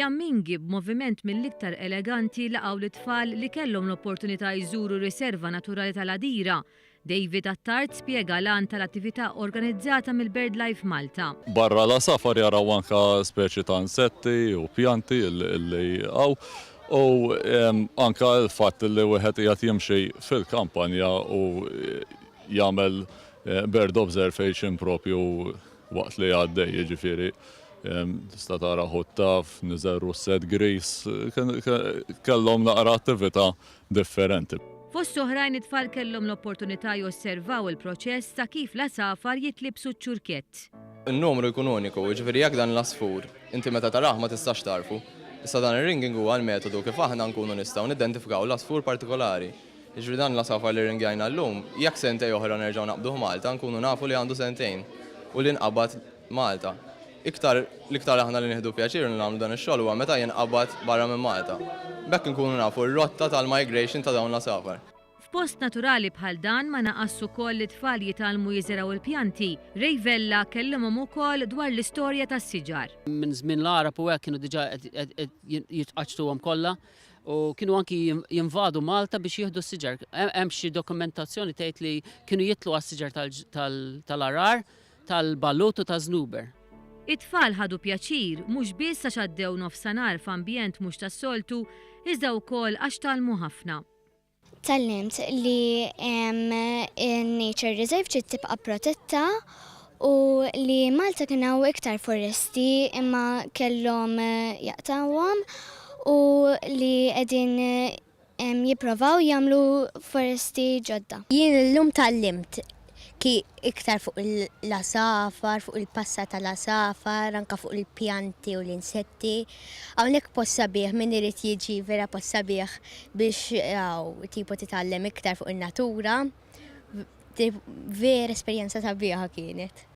Fjammingi b'moviment mill-iktar eleganti laqgħu l-tfal li kellhom l-opportunità jżuru riserva naturali tal-Għadira. David Attard spjega l-għan tal-attività organizzata mill-BirdLife Malta. Barra la safar jaraw anka speċi ta' insetti u pjanti li għaw u anka l-fatt li wieħed qiegħed jimxi fil-kampanja u jagħmel bird observation propju waqt li għaddej, jiġifieri. Tista' tara ħuttaf, niżel russet gris, kellhom naqra attività differenti. Fost oħrajn it-tfal kellhom l-opportunità josservaw il-proċess ta' kif l-asafar jitlibsu ċ-ċurkett. Il-numru jkun uniku, jiġifieri jekk dan l-asfur, inti meta taraħ ma tistax tarfu. Issa dan ir-ringing huwa l-metodu kif aħna nkunu nistgħu nidentifikaw l-asfur partikolari. Jiġifieri dan l-asafar li ringajna llum, jekk sentej oħra nerġgħu naqbduh Malta, nkunu nafu li għandu sentejn u li nqabad Malta. L-iktar aħna li nieħdu pjaċir li nagħmlu dan ix-xogħol huwa meta jinqabad barra minn Malta. Bekk nkunu nafu r-rotta tal-migration ta' dawn l-asafar. F'post naturali bħal dan ma naqas ukoll li tfal jitalmu jiżraw il-pjanti. Ray Vella kellimhom ukoll dwar l-istorja tas-siġar. Minn żmien l-Arab u hekk kienu diġà jitqaċtuhom kollha u kienu anki jinvadu Malta biex jieħdu s-siġar. Hemm xi dokumentazzjoni tgħid li kienu jitlu għas-siġar tal-arar, tal-balut u taż-żnuber. It-tfal ħadu pjaċir mhux biss għax għaddew nofsinhar f'ambjent mhux tas-soltu, iżda wkoll għax talmu ħafna. Tallimt li Nature Reserve ġiet tibqa' protetta u li Malta kien hawn iktar foresti imma kellhom jaqtawhom u li qegħdin jippruvaw jagħmlu foresti ġodda. Jien illum tallimt iktar fuq l-asafar, fuq il-passa tal-asafar, anka fuq il-pjanti u l-insetti. Hawnhekk post sabiħ min irid jiġi vera post sabiħ biex tipo titgħallem iktar fuq in-natura. Vera esperjenza sabiħa kienet.